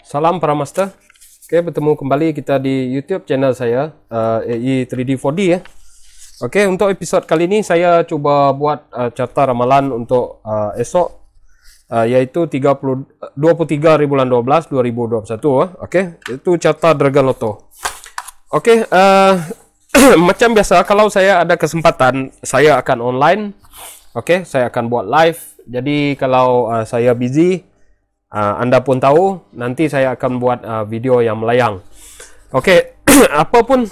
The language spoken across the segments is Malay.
Salam para master. Oke, bertemu kembali kita di YouTube channel saya, AI 3D 4D ya. Oke, untuk episod kali ini saya coba buat carta ramalan untuk esok, yaitu 23 bulan 12 2021. Oke, itu carta Dragon Lotto. Oke, macam biasa kalau saya ada kesempatan saya akan online. Oke, saya akan buat live. Jadi kalau saya busy, Anda pun tahu, nanti saya akan buat video yang melayang. Oke, apapun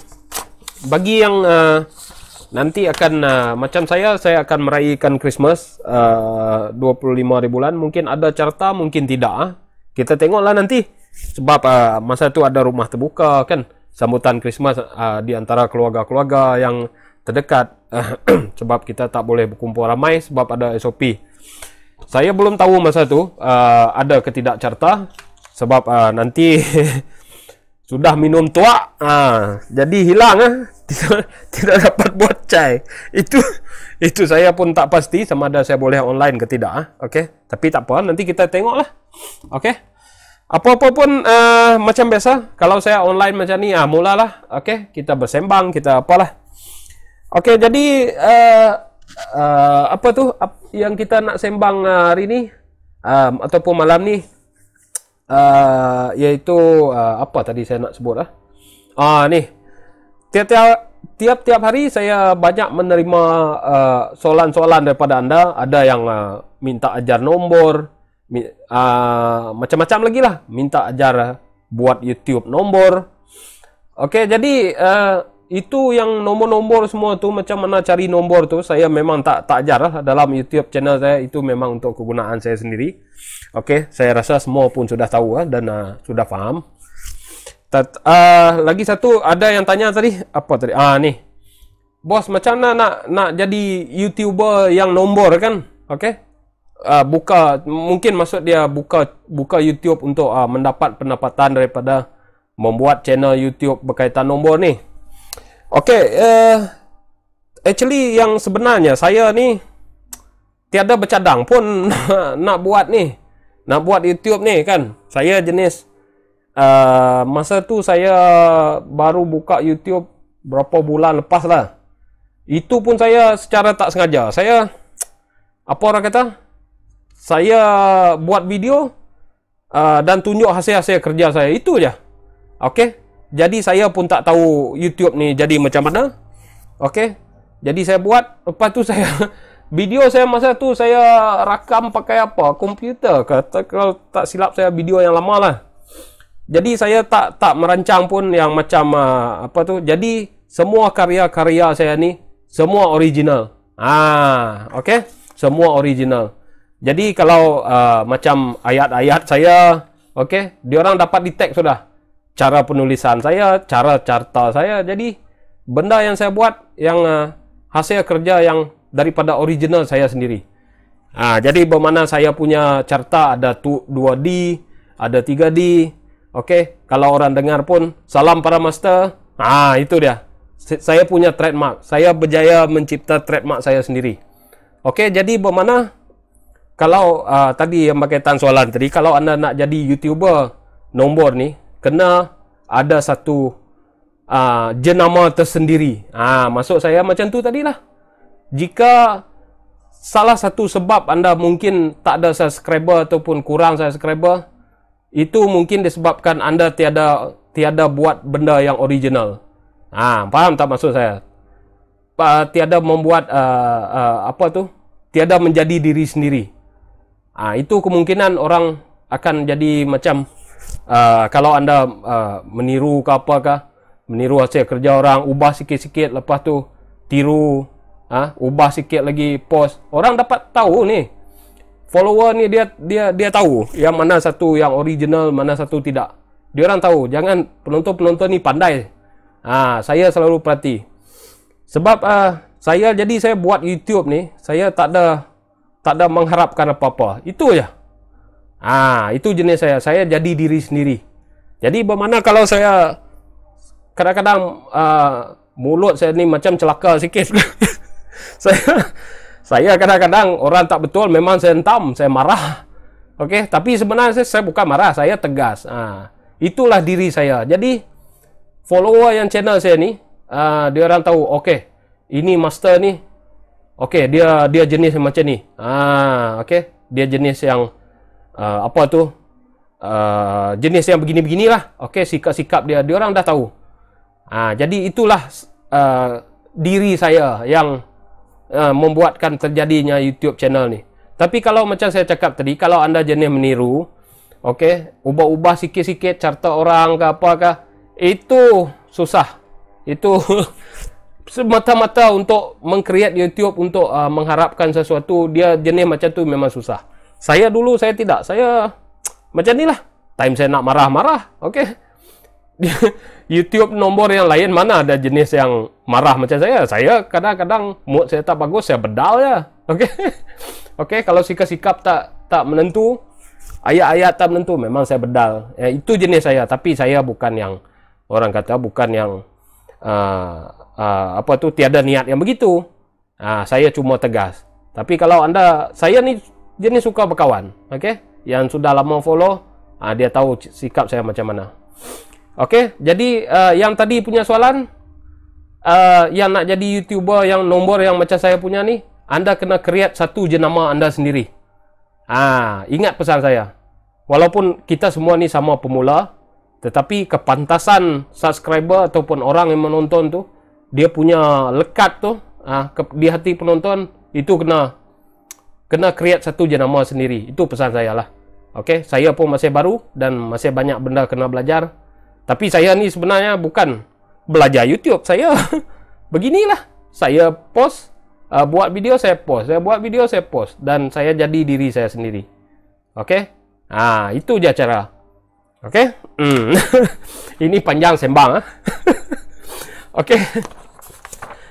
bagi yang nanti akan macam saya akan merayakan Christmas 25 hari bulan. Mungkin ada carta, mungkin tidak. Kita tengoklah nanti. Sebab masa itu ada rumah terbuka kan, sambutan Christmas di antara keluarga-keluarga yang terdekat. Sebab kita tak boleh berkumpul ramai sebab ada SOP. Saya belum tahu masa tu ada ke tidak carta sebab nanti sudah minum tua, jadi hilang tidak dapat buat chai. Itu saya pun tak pasti sama ada saya boleh online ke tidak. Oke, tapi tak apa, nanti kita tengoklah. Oke, apa-apa pun macam biasa. Kalau saya online macam ni, mulalah. Oke, kita bersembang, kita apalah. Oke, jadi apa tuh yang kita nak sembang hari ini ataupun malam ni, yaitu apa tadi saya nak sebut nih, tiap-tiap hari saya banyak menerima soalan-soalan daripada anda. Ada yang minta ajar nombor, macam-macam lagi lah, minta ajar buat YouTube nombor. Oke, jadi itu yang nombor-nombor semua tu, macam mana cari nombor tu, saya memang tak ajar lah dalam YouTube channel saya. Itu memang untuk kegunaan saya sendiri. Oke, saya rasa semua pun sudah tahu dan sudah faham. Lagi satu, ada yang tanya tadi, apa tadi? Nih, bos, macam mana nak jadi YouTuber yang nombor kan? Oke, mungkin maksud dia buka YouTube untuk mendapat pendapatan daripada membuat channel YouTube berkaitan nombor ni. Oke, actually yang sebenarnya saya ni tiada bercadang pun nak buat YouTube ni kan. Saya jenis masa tu saya baru buka YouTube berapa bulan lepas lah. Itu pun saya secara tak sengaja. Saya, apa orang kata, saya buat video dan tunjuk hasil-hasil kerja saya. Itu je. Oke. Jadi saya pun tak tahu YouTube ni jadi macam mana. Oke. Jadi saya buat. Lepas tu saya video saya masa tu saya rakam pakai apa? Komputer. Kalau tak silap saya video yang lama lah. Jadi saya tak merancang pun yang macam apa tu. Jadi semua karya-karya saya ni semua original. Oke. Semua original. Jadi kalau macam ayat-ayat saya, oke, diorang dapat detect sudah. Cara penulisan saya, cara carta saya. Jadi benda yang saya buat yang hasil kerja yang daripada original saya sendiri. Jadi bermakna saya punya carta ada 2D, ada 3D. Oke, kalau orang dengar pun salam para master. Itu dia. Saya punya trademark. Saya berjaya mencipta trademark saya sendiri. Oke, jadi bermakna kalau tadi yang berkaitan soalan tadi, kalau anda nak jadi YouTuber nombor ni, kena ada satu jenama tersendiri. Maksud saya macam tu tadilah. Jika salah satu sebab anda mungkin tak ada subscriber ataupun kurang subscriber, itu mungkin disebabkan anda tiada buat benda yang original. Faham tak maksud saya? Tiada membuat apa tu? Tiada menjadi diri sendiri. Itu kemungkinan orang akan jadi macam kalau anda meniru ke apakah, meniru hasil kerja orang, ubah sikit-sikit, lepas tu tiru, ubah sikit lagi post, orang dapat tahu ni, follower ni dia tahu yang mana satu yang original, mana satu tidak. Dia orang tahu. Jangan penonton-penonton ni pandai. Saya selalu perhati. Sebab saya buat YouTube ni, saya tak ada mengharapkan apa-apa. Itu je. Itu jenis saya. Saya jadi diri sendiri. Jadi bermakna kalau saya kadang-kadang mulut saya ni macam celaka sikit. Saya kadang-kadang orang tak betul, memang saya hentam, saya marah. Okey, tapi sebenarnya saya bukan marah, saya tegas. Itulah diri saya. Jadi follower yang channel saya ni, dia orang tahu, okey, ini master ni, okey, dia jenis yang macam ni. Okey, dia jenis yang apa tu? Jenis yang begini-beginilah. Okey, sikap-sikap dia orang dah tahu. Jadi itulah diri saya yang membuatkan terjadinya YouTube channel ni. Tapi kalau macam saya cakap tadi, kalau anda jenis meniru, okey, ubah-ubah sikit-sikit carta orang ke apakah, itu susah. Itu semata-mata untuk meng-create YouTube untuk mengharapkan sesuatu, dia jenis macam tu memang susah. Saya dulu saya tidak, saya macam ni lah. Time saya nak marah-marah, okey. YouTube nombor yang lain mana ada jenis yang marah macam saya. Saya kadang-kadang mood saya tak bagus, saya bedal je. Okey. Okey, kalau sikap-sikap tak menentu, ayat-ayat tak menentu, memang saya bedal. Itu jenis saya, tapi saya bukan yang orang kata bukan yang apa tu, tiada niat yang begitu. Saya cuma tegas. Tapi kalau anda, saya ni jenis suka berkawan, okey? Yang sudah lama follow, dia tahu sikap saya macam mana. Okey, jadi yang tadi punya soalan, yang nak jadi YouTuber yang nombor yang macam saya punya ni, anda kena create satu jenama anda sendiri. Ingat pesan saya. Walaupun kita semua ni sama pemula, tetapi kepantasan subscriber ataupun orang yang menonton tu, dia punya lekat tu di hati penonton, itu kena create satu jenama sendiri. Itu pesan saya lah. Okey, saya pun masih baru dan masih banyak benda kena belajar. Tapi saya ni sebenarnya bukan belajar YouTube. Saya beginilah. Saya post, buat video saya post, saya buat video saya post, dan saya jadi diri saya sendiri. Okey? Itu je cara. Okey? Ini panjang sembang. Okey.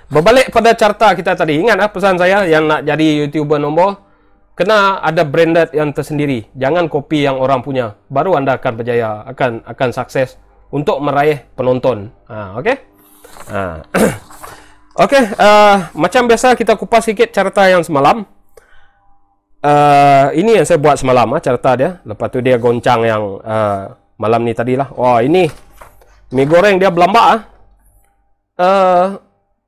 Berbalik pada carta kita tadi. Ingat pesan saya yang nak jadi YouTuber nombor, kena ada branded yang tersendiri. Jangan copy yang orang punya. Baru anda akan berjaya, akan sukses untuk meraih penonton. Okey? Okey, macam biasa kita kupas sikit carta yang semalam. Ini yang saya buat semalam, carta dia. Lepas tu dia goncang yang malam ni tadilah. Wah, ini mi goreng dia berlambak.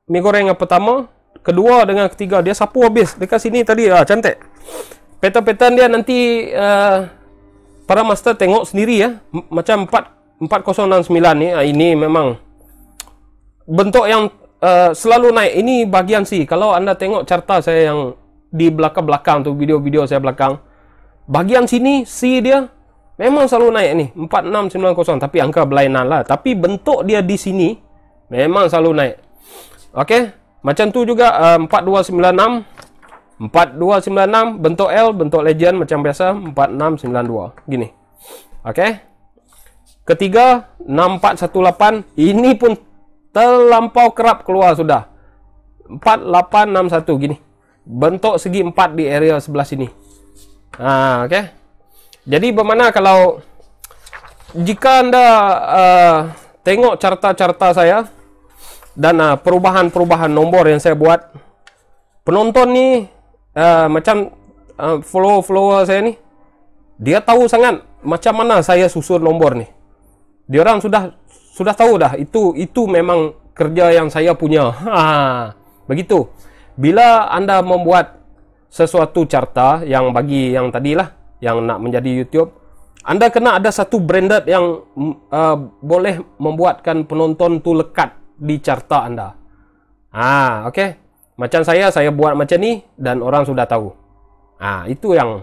Mi goreng yang pertama, kedua dengan ketiga dia sapu habis. Dekat sini tadi cantik. Pattern dia nanti para master tengok sendiri ya. Macam 4069 ni, ini memang bentuk yang selalu naik. Ini bahagian C. Kalau anda tengok carta saya yang di belakang-belakang tu, video-video saya belakang, bahagian sini C dia memang selalu naik ni, 4690, tapi angka berlainan lah. Tapi bentuk dia di sini memang selalu naik. Okey, macam tu juga 4296, bentuk L, bentuk legend macam biasa 4692 gini. Okey. Ketiga 6418, ini pun terlampau kerap keluar sudah. 4861 gini. Bentuk segi 4 di area sebelah sini. Okey. Jadi bermakna kalau jika anda tengok carta-carta saya dan perubahan-perubahan nombor yang saya buat, penonton ni macam follower saya ni, dia tahu sangat macam mana saya susun nombor ni. Dia orang sudah tahu dah, itu memang kerja yang saya punya. Begitu. Bila anda membuat sesuatu carta yang bagi yang tadilah, yang nak menjadi YouTube, anda kena ada satu branded yang boleh membuatkan penonton tu lekat di carta anda. Okey. Macam saya buat macam ni dan orang sudah tahu. Itu yang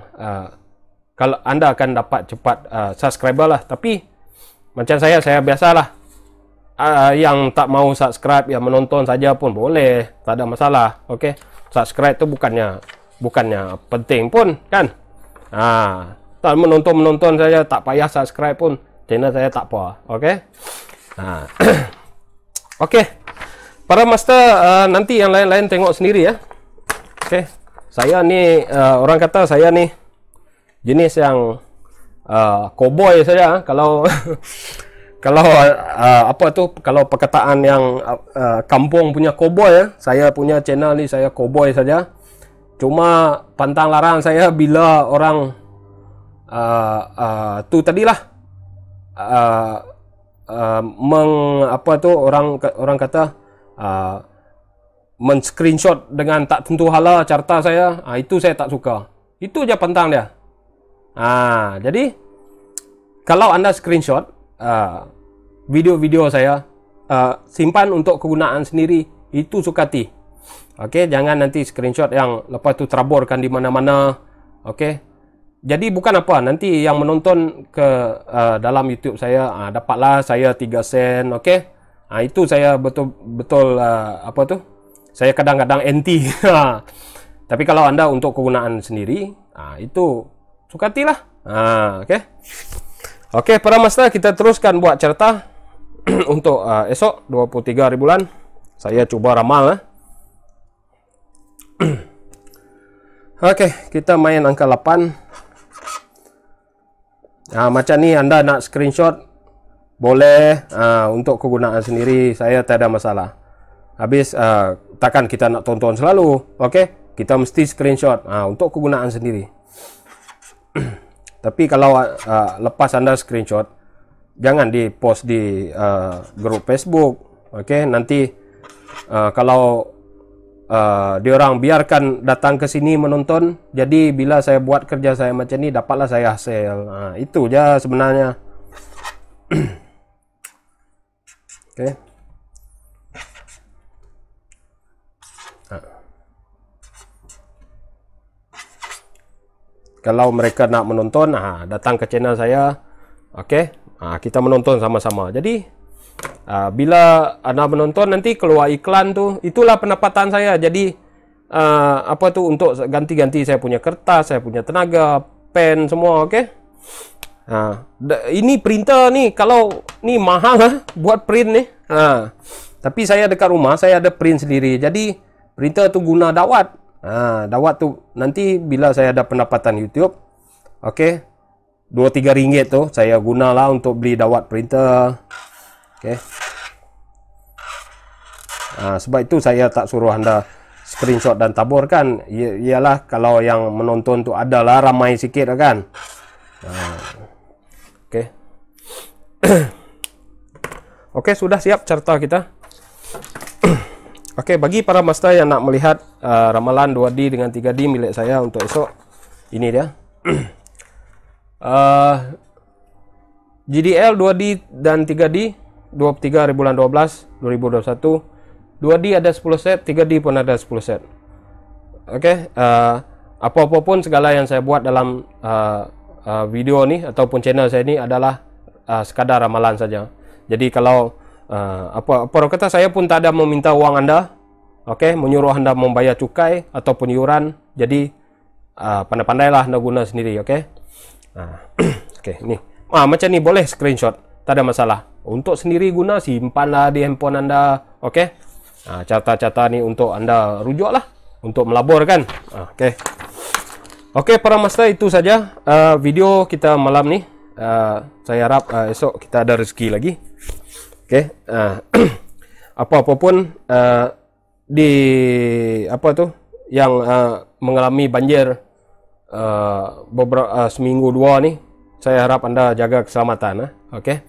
kalau anda akan dapat cepat subscriber lah. Tapi macam saya biasalah. Yang tak mau subscribe, yang menonton saja pun boleh, tak ada masalah. Okey. Subscribe tu bukannya penting pun, kan? Tak menonton saja, tak payah subscribe pun, channel saya tak apa. Okey. Okey. Para master, nanti yang lain-lain tengok sendiri ya. Okey. Saya ni orang kata saya ni jenis yang cowboy saja. Kalau kalau apa tu, kalau perkataan yang kampung punya cowboy ya, saya punya channel ni saya cowboy saja. Cuma pantang larang saya bila orang tu tadilah apa tu orang kata men-screenshot dengan tak tentu hala carta saya. Itu saya tak suka. Itu je pantang dia. Jadi kalau anda screenshot video-video saya, simpan untuk kegunaan sendiri, itu sukati. Okey, jangan nanti screenshot yang lepas tu teraburkan di mana-mana. Okey. Jadi bukan apa, nanti yang menonton ke dalam YouTube saya, dapatlah saya 3 sen, okey. Itu saya betul-betul apa tu? Saya kadang-kadang anti. Tapi kalau anda untuk kegunaan sendiri, itu sukatilah. Okey. Okey, para master, kita teruskan buat cerita untuk esok 23 hari bulan. Saya cuba ramal. Okey, kita main angka 8. Macam ni anda nak screenshot boleh, untuk kegunaan sendiri, saya tak ada masalah. Habis takkan kita nak tonton selalu, okey? Kita mesti screenshot untuk kegunaan sendiri. Tapi kalau lepas anda screenshot, jangan di post di grup Facebook, okey? Nanti kalau diorang biarkan datang ke sini menonton, jadi bila saya buat kerja saya macam ni, dapatlah saya hasil. Itu je sebenarnya. Okey. Kalau mereka nak menonton, datang ke channel saya. Okey. Kita menonton sama-sama. Jadi bila anda menonton, nanti keluar iklan tu, itulah pendapatan saya. Jadi apa tu, untuk ganti-ganti saya punya kertas, saya punya tenaga, pen semua. Okey. Ini printer ni, kalau ni mahal buat print ni. Tapi saya dekat rumah saya ada print sendiri. Jadi printer tu guna dawat. Dawat tu nanti bila saya ada pendapatan YouTube, okey, 2-3 ringgit tu saya gunalah untuk beli dawat printer. Okey. Sebab itu saya tak suruh anda screenshot dan taburkan. Ialah kalau yang menonton tu adalah ramai sikit kan. Okey. Okey, sudah siap cerita kita. Okey, bagi para master yang nak melihat ramalan 2D dengan 3D milik saya untuk esok, ini dia. GDL 2D dan 3D 23 hari bulan 12 2021. 2D ada 10 set, 3D pun ada 10 set. Okey, apa-apa pun segala yang saya buat dalam video ni ataupun channel saya ni adalah sekadar ramalan saja. Jadi kalau apa orang kata, saya pun tak ada meminta wang anda, okey, menyuruh anda membayar cukai ataupun iuran. Jadi pandai-pandailah anda guna sendiri, okey. Okey, ni macam ni boleh screenshot, tak ada masalah. Untuk sendiri guna, simpanlah di handphone anda, okey. Carta-carta ni untuk anda rujuk lah, untuk melabur kan. Okey. Okey para master, itu saja video kita malam ni. Saya harap esok kita ada rezeki lagi. Okey, apa-apa pun di apa tu yang mengalami banjir beberapa seminggu 2 ni, saya harap anda jaga keselamatan, okey,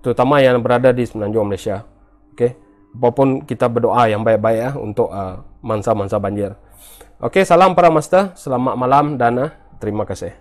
terutama yang berada di semenanjung Malaysia. Okey, apapun kita berdoa yang baik-baik untuk mangsa-mangsa banjir. Okey, salam para master, selamat malam dan terima kasih.